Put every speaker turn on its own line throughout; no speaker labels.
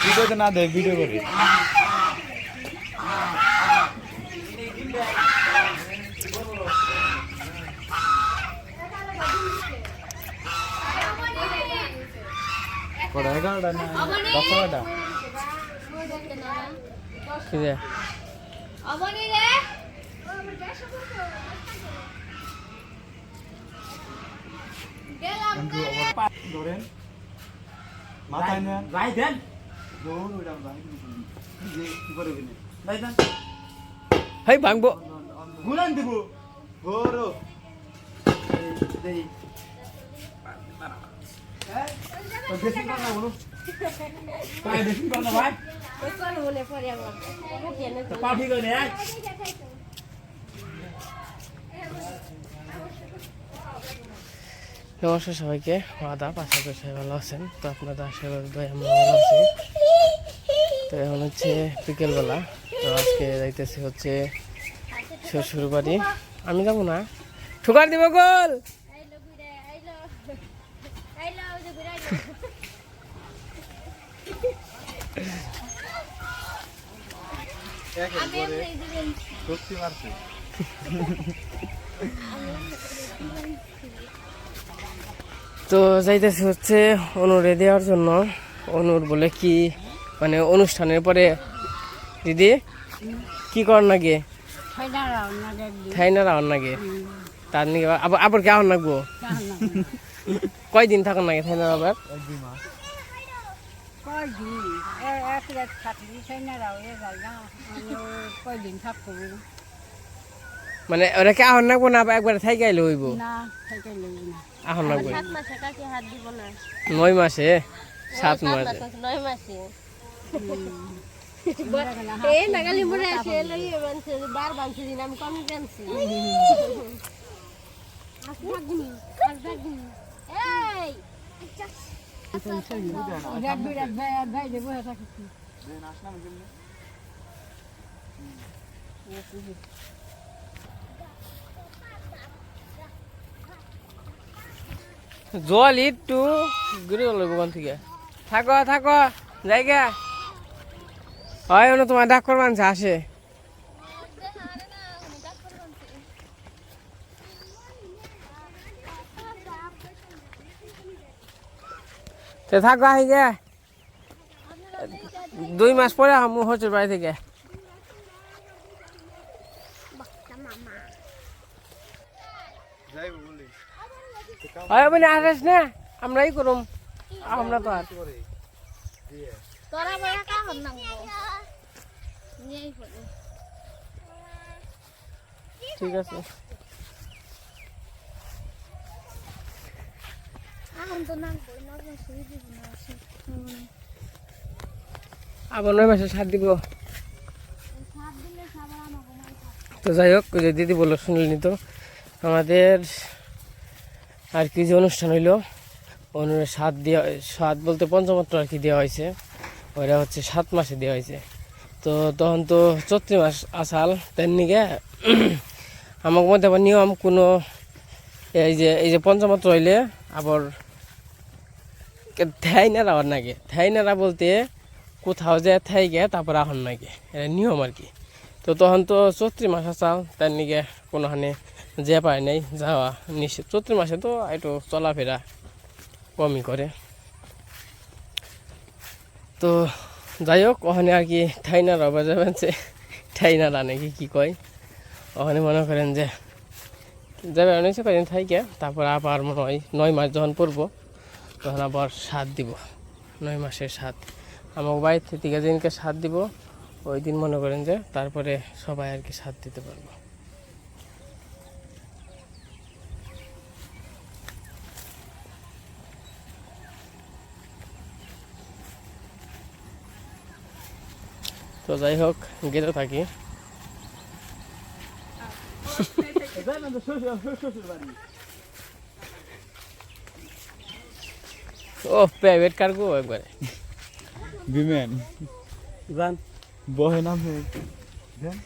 Video না দে video করি কটা 11টা না 10টা
কি রে
অবনি রে গেলাম
ধরেন মাথায় নেন
রাই দেন
দৌড় ওইটা ভাই যে কি করবে না
রাই দেন
হেই ভাঙবো
গুলান দিব বড় দেই তো বেশি না বলো
পায়ে বেশি করো না ভাই
ওই কোন হলে পরে আমার কেন
তো পা ঠিক হয়ে যায়
নমস্কার সবাইকে আদাব আশা করি সবাই ভালো আছেন তো আপনাদের আশীর্বাদ দয় আমরা ভালো আছি তো এখন হচ্ছে বিকেলবেলা তো আজকে যাইতেছি হচ্ছে শ্বশুর বাড়ি আমি যাবো না ঠুকার দিব গোল
আইলো বুড়া আইলো আইলো যে বুড়া আমি এমনি দিবেন
সত্যি মারছে
তো যাইতেছি হচ্ছে অনুরে দেওয়ার জন্য অনুর বলে কি মানে অনুষ্ঠানের পরে দিদি কি কর নাকি থাইনা রাওয়ার নাকি তার নাকি আবার আবার কেমন লাগবো কয়দিন থাকুন নাকি থাইনা আবার
এক-দুই মাস
কয়দিন থাকবো
মানে ওরা কি আহন নাকবো না একবারে থাই গাইলে হইব
না থেকে লইব না
আহন নাকবো
7 মাসে কাকে হাত দিব না
9 মাসে 7 মাসে
9 মাসে এ নাগালি মুড়ে আসে লই বানছে বার বানছে দিন আমি কম জানছি আসবাগুনি আসবাগুনি এই
রাত দুই রাত ভাই দেবো থাকি
দেন আসলাম জন্য
জল একটু ঘুরে গেল ওখান থেকে থাকো থাকো জায়গা হয় না তোমার ডাক করবান আসে তো থাকো আহি গে 2 মাস পরে আমি হচ্ছে বাড়ি থেকে
যাই বলি
হয় বলে আসিস না আমরাই করুম আমরা তো আর
তোরা বড় কা হন না নেই পড়ে
ঠিক আছে
এখন তো না বই না বসে দিব না
আবার 9 মাসে 7 দিব
সাত দিলে খাবার আমাকে নাই
তো যাই হোক ওই যে দিদি বললো শুনলেনি তো আমাদের আর কি যে অনুষ্ঠান হইলো অনুরে সাত বলতে পঞ্চমাত্র আর কি দেওয়া হয়েছে ওরা হচ্ছে 7 মাসে দেওয়া হয়েছে তো তখন তো চৈত্র মাস আসাল তেমনি গে আমাকে মধ্যে আবার নিয়ম কোনো এই যে পঞ্চমাত্র হইলে আবার থাইনারা আবার নাগে থাইনারা বলতে কোথাও যে থাই গে তারপর আহন নাগে এটা নিয়ম আর কি তো তখন তো চৈত্র মাস আসাল তার নিগে কোনোখানে যে পায় নাই যাওয়া নিষেধ চৈত্র মাসে তো একটু চলাফেরা কমই করে তো যাই হোক ওখানে আর কি ঠাইনার অবা যাবেন সে ঠাইনারা নাকি কী কয় ওখানে মনে করেন যে যাবে অনেক কদিন থাইকে তারপর আবার মনে হয় 9 মাস যখন পড়বো তখন আবার 7 দিব 9 মাসের 7 আমার বাড়ির থেকে যেদিনকে 7 দিব ওই দিন মনে করেন যে তারপরে সবাই আর কি 7 দিতে পারবো তো যাই হোক গেতে থাকি ও প্রাইভেট কার গো একবারে
বিমেন
জান
বহে নাম দেন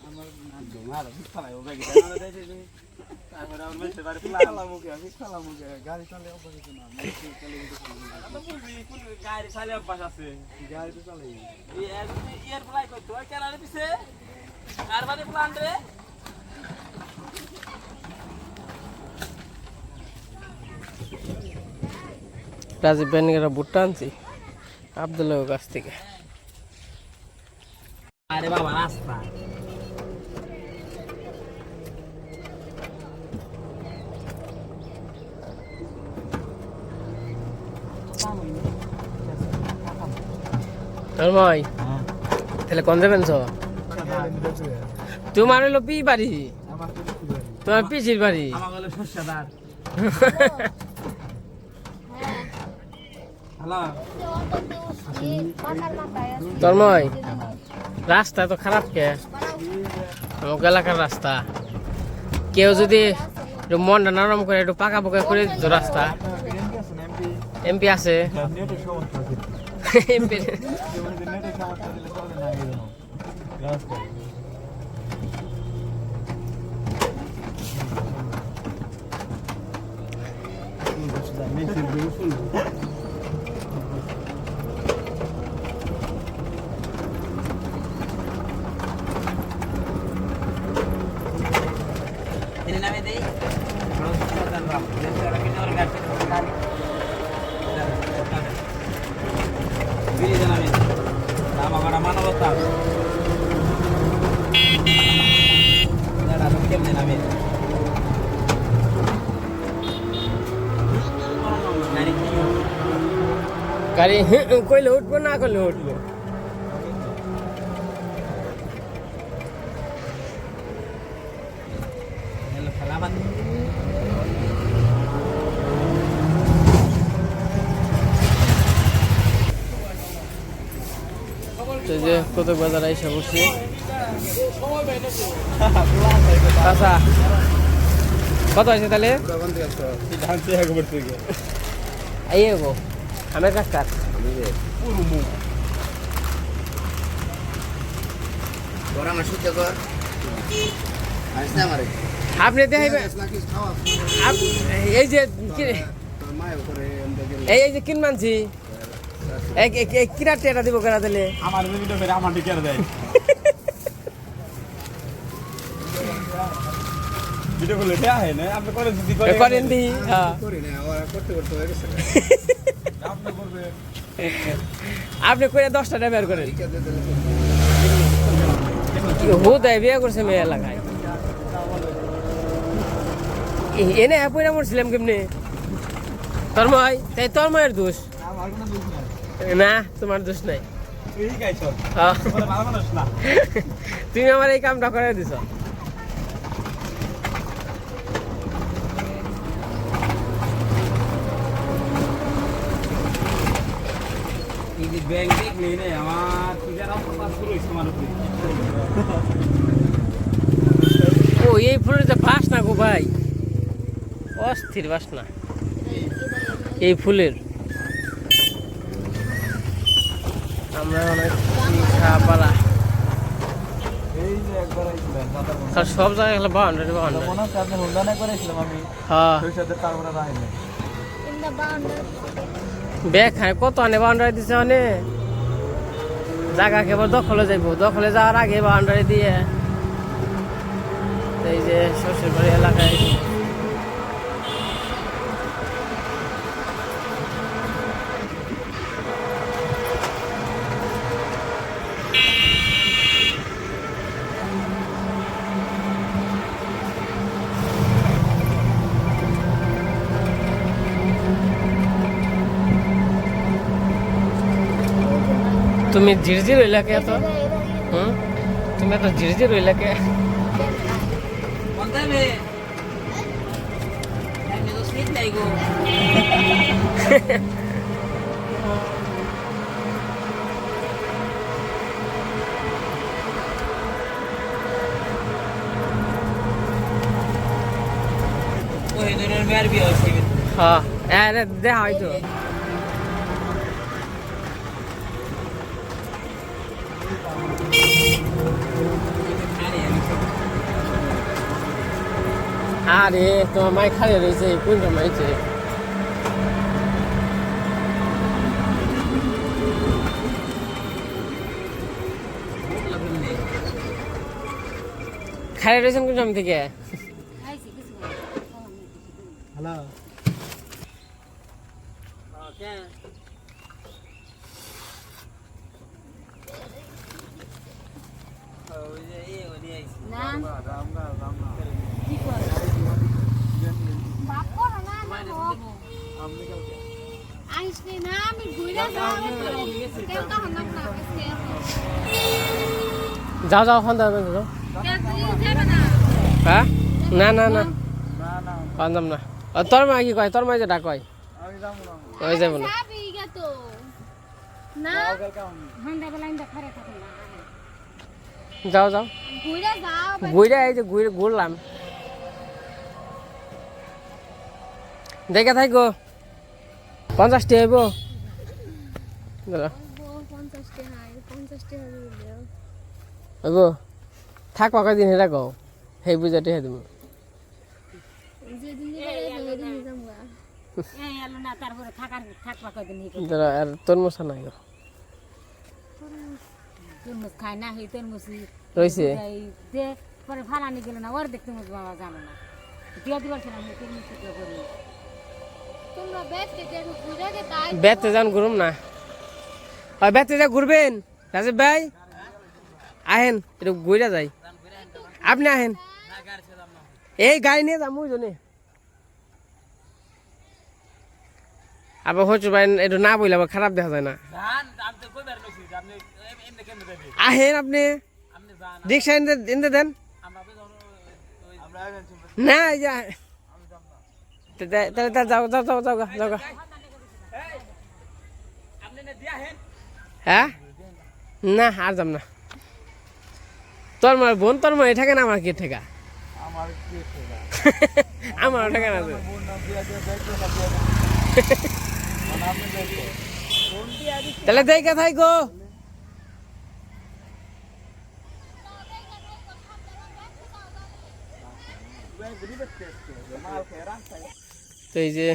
আমার না দমার ফালাই ও ব্যাগ তারপরে আমার বেশি বারে প্লান
খালামুখে আমি খালামুখে গাড়ি চালে অভ্যাস আছে না আমি চালে
তো বুঝবি কোন গাড়ি চালিয়ে অভ্যাস আছে
গাড়ি তো চালাই
ইয়ার প্লাই করতো কেনারে পিছে আর বাদে প্লান রে
রাজীব ব্যানিকেরা ভুট্টা আনছি আবদুল্লাহর কাছ থেকে।
আরে বাবা রাস্তা
তন্ময় তাহলে কোন যাবেন তোমার হলো পি বাড়ি তোমার পিসির বাড়ি
আমার গেলে শস্যদার হ্যালো
তন্ময় রাস্তা তো খারাপ কে আমাকে এলাকার রাস্তা কেউ যদি একটু মনটা নরম করে একটু পাকা পোকা করে দিত রাস্তা। এমপি আছে
নেটের সমস্যা আছে
এমপি
নেটের সমস্যা দিলে চলে না এই জন্য রাস্তা
ini namanya deh kalau dan ram dan cara kita orang kali biri jangan ini nama mana lo tahu ada mungkin namanya dari
গাড়ি কইলে উঠবো না করলে উঠবো।
Selamat.
তো যে কত বাজার আইসা বসছি আচ্ছা কত আছে তাহলে আইয়ে গো আমার কাজ আপনি দেখাইবেন এই যে এই যে কিন মানছি কিরা টেটা দিব কেনা দিলে
আমার ভিডিও করে আমার টিকার দেয় ভিডিও করলে দেয়া হয় না আপনি করেন যদি
করেন দি হ্যাঁ
আপনি করবে
আপনি করে 10টা ব্যবহার করেন হুদায় বিয়ে করছে মেয়ে এলাকায় এনে পয়লা মরছিলাম কেমনে তন্ময় তাই তন্ময়ের দোষ
আমার কোনো দোষ নাই
না তোমার দোষ নাই
তুই গাইছ
হ্যাঁ।
ভালো মানুষ না
তুমি আমার এই কামটা করে দিছ
এই যে ব্যাংক দেখলে না আমার টিকার অবস্থা শুরু হইছে আমার উপরে
ও এই ফুলের যে বাসনা গো ভাই অস্থির বাসনা এই ফুলের আমরা অনেক পালা
এই যে একবার আইছিলাম মাথা
আর সব জায়গায় গেলে বাউন্ডারি বাউন্ডারি
মনে হচ্ছে আপনার হুন্ডানে করেছিলাম আমি
হ্যাঁ
ওই সাথে তারপরে রাহিনি
ব্যাগ খায় কত আনে বাউন্ডারি দিছে অনে জায়গা কেবল দখলে যাইব দখলে যাওয়ার আগে বাউন্ডারি দিয়ে এই যে শ্বশুর বাড়ি এলাকায় তুমি ঝিরঝির হইলাকে এত তুমি এত ঝিরঝির হইলাকে
Contame. Dame 2 litros y go. Oye, no eres nervioso.
হ্যাঁ দেখা হয়তো আরে তোমার মাই খালি রয়েছে কোনটা মাইছে খালি রয়েছেন কোন জমি থেকে
হ্যালো
না
রামগা
কি করে
বাপ করো না না
আমনি কালকে
আইসনি না আমি ঘুরে যাবো কেন তো হলাম না আজকে
যাও যাও ফোন দাও যাও
কেন তুই যাবে না
হ্যাঁ না না না
না না
ফোন দাম না তোর মা কি কয় তোর মা যেটা কয়
আমি যাবো না
ওই যাবো না
যাবি গে তো না
কালকে আমি
ঠান্ডা বেলা ইন্দা খারে থাকে না
যাও যাও
ঘুরে যাও
ঘুরে এই যে ঘুরলাম দেখে থাকো 50 টি হইব
50 টাকা 50 টাকা দিও
হইব থাকবা কয়দিন হেরা কও সেই বুঝাতে হে তুমি
যেদিন যাবে সেদিন যামগা
এই আলো না তারপরে থাকবা কদিন ই
তোরা আর তোর মশা নাই গো
তরমুজ খায় না হই তরমুজ
রইছে
যে পরে ফালানি গেল না ওর দেখতে মুজ বাবা জানো না দিয়া দিবার ছিল আমি তরমুজ থেকে করি
তোমরা বেচতে দেখো ঘুরে গে তাই
বেতে যান ঘুরুম না ওই বেতে যা ঘুরবেন রাজীব ভাই আহেন একটু ঘুরে যাই আপনি আহেন এই গাড়ি নিয়ে যাবো জনে আবার হচ্ছে ভাই একটু না বইলে আবার খারাপ দেখা যায় না আহেন আপনি রিক্সা এনে দেন না এই যে তাহলে যাও যাও যাও যাও যাও গা হ্যাঁ না আর যাম না তোর মার বোন তোর মার ঠেকা না আমার কি ঠেকা
আমার কি ঠেকা
আমার ঠেকা না
বোন না বিয়া দিয়ে দেখো না বিয়া মানে আপনি দেখো
তাহলে দেখে থাই গো তো এই যে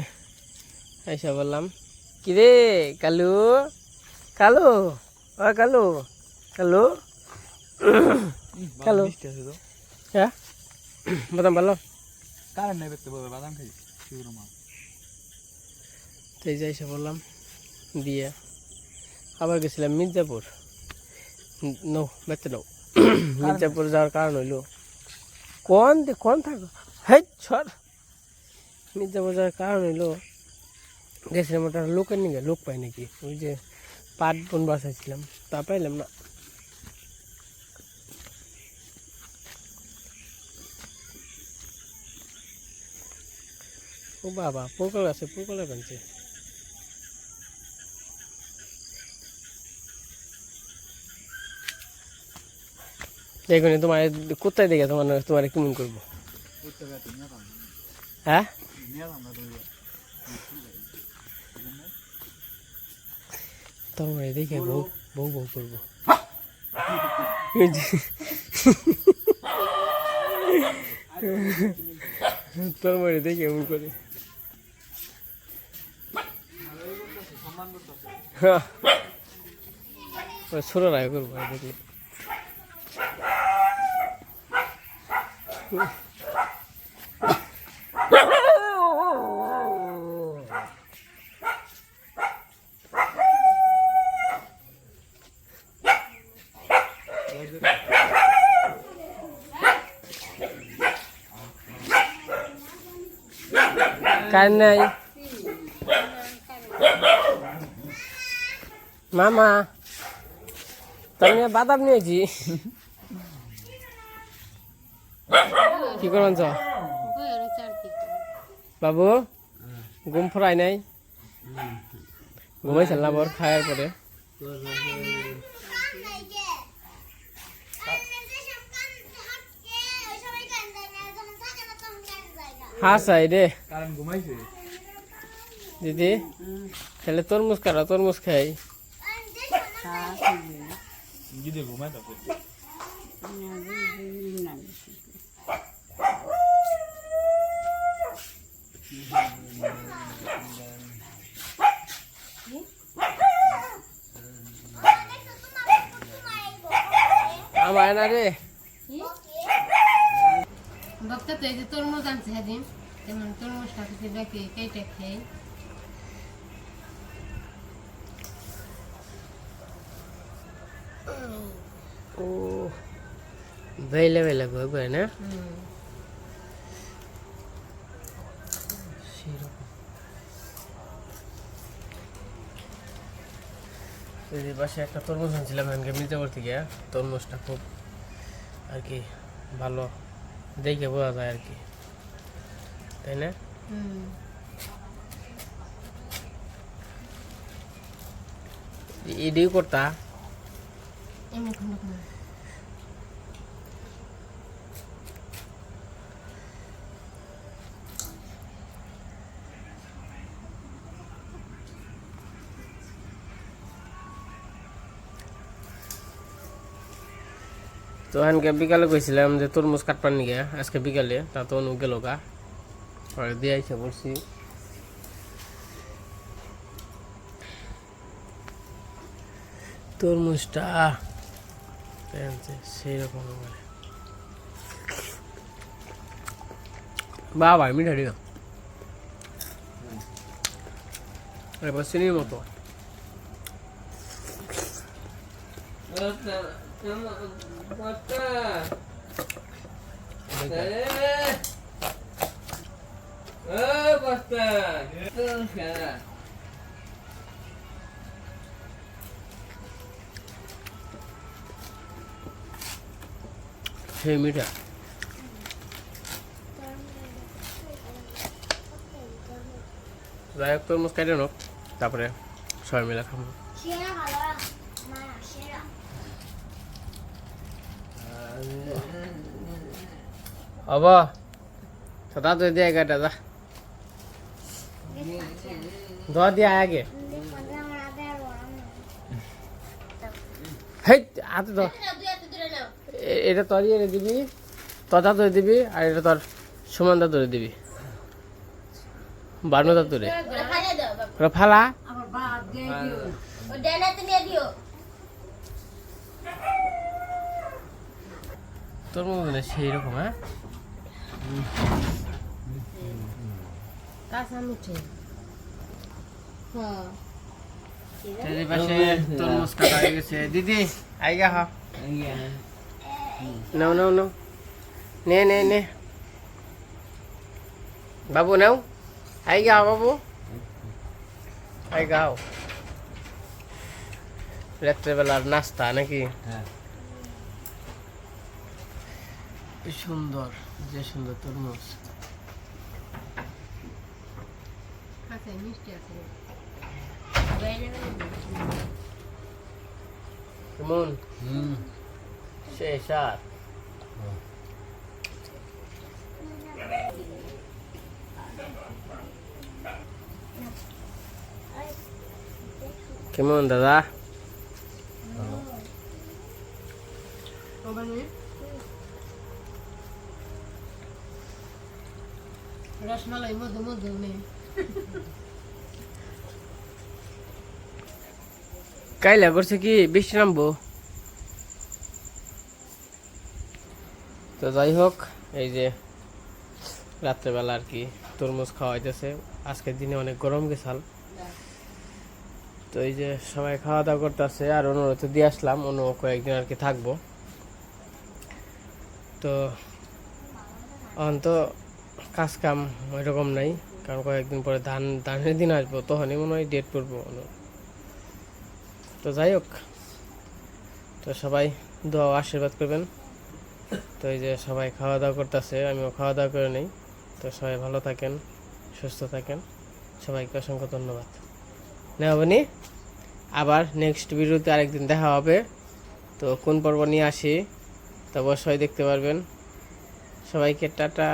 আইসা বললাম কি রে কালু কালু ও কালু কালু কালু হ্যাঁ বাদাম ভালো
কারণ নেই দেখতে বলবে বাদাম খাই শিউর মা
তো এই যে আইসা বললাম দিয়ে আবার গেছিলাম মির্জাপুর নো বেতে নাও মির্জাপুর যাওয়ার কারণ হইলো কোন থাকো হেই ছর মির্জাপুর যাওয়ার কারণ হইলো গেছিলাম ওটা লোকের নিয়ে লোক পাই নাকি ওই যে পাট বোন বাসাইছিলাম তা পাইলাম না ও বাবা পোকল আছে পোকলে বানছে দেখুন তোমার কোথায় দেখে তোমার কেমন করবো হ্যাঁ তোমার দেখে বউ বউ বউ করবো তোমার দেখে এমন করে হ্যাঁ ছোট রায় করবো দেখলে কার নাই মামা তুমি বাদাম নিয়েছি কি করবেন বাবু ঘুম ফরাই নাই ঘুমাই সারলাম ওর খাওয়ার পরে হ্যাঁ সাই রে
কারণ ঘুমাইছে
দিদি তাহলে তরমুজ খারা তরমুজ খাই
যদি ঘুমাই তো
আমার না রে
বক্তা তো এই যে তরমুজ আনছে সেদিন তেমন তরমুজটা কিছু দেখে কেটে খেয়ে
ও বেলে বেলে গই না এই পাশে একটা তরমুজ আনছিলাম এখানকে মির্জাপুর থেকে তরমুজটা খুব আর কি ভালো দেখে বোঝা যায় আর কি তাই না এডিও করতা
এমনি খন্ড খন্ড
তো এখানকে বিকালে গেছিলাম যে তরমুজ কাটপার নিয়ে আজকে বিকালে তা তো অনু গেল গা পরে দিয়ে আইসা বলছি তরমুজটা সেই রকম বাবা মিঠা দিও এবার চিনির মতো সেই মিঠা যাই হোক তরমুজ কেটে নোক তারপরে সবাই মিলে খাবো হব সদা তো দিয়ে গাটা যা দ দিয়ে আগে হেই হাতে ধর এটা তোরই এনে দিবি তদা ধরে দিবি আর এটা তোর সমানটা ধরে দিবি বানুদা ধরে ওরা ফালা
আবার বাদ দিয়ে দিও
ও ডানাতে নিয়ে দিও
তোর মনে সেই রকম হ্যাঁ
কাঁচা মিঠে হ্যাঁ
চারিপাশে তরমুজ কাটা হয়ে গেছে দিদি আইগা হা নাও নাও নাও নে নে নে বাবু নাও আইগা বাবু আইগাও রাত্রেবেলার নাস্তা নাকি কি সুন্দর যে সুন্দর তরমুজ
কাঁচা মিষ্টি আছে
কেমন শেষ আর কেমন দাদা
রসমালাই মধু মধু নেই
কাইলা করছে কি বৃষ্টি নামবো তো যাই হোক এই যে রাত্রেবেলা আর কি তরমুজ খাওয়া হইতেছে আজকের দিনে অনেক গরম গেছাল তো এই যে সবাই খাওয়া দাওয়া করতেছে আর অনুরোধ দিয়ে আসলাম অন্য কয়েকদিন আর কি থাকবো তো এখন তো কাজ কাম ওই রকম নাই কারণ কয়েকদিন পরে ধানের দিন আসবো তখনই মনে হয় ডেট পড়বো তো যাই হোক তো সবাই দোয়া আশীর্বাদ করবেন তো এই যে সবাই খাওয়া দাওয়া করতেছে আমিও খাওয়া দাওয়া করে নেই তো সবাই ভালো থাকেন সুস্থ থাকেন সবাইকে অসংখ্য ধন্যবাদ নেওয়াবনি আবার নেক্সট ভিডিওতে আরেকদিন দেখা হবে তো কোন পর্ব নিয়ে আসি তো অবশ্যই দেখতে পারবেন সবাইকে টাটা।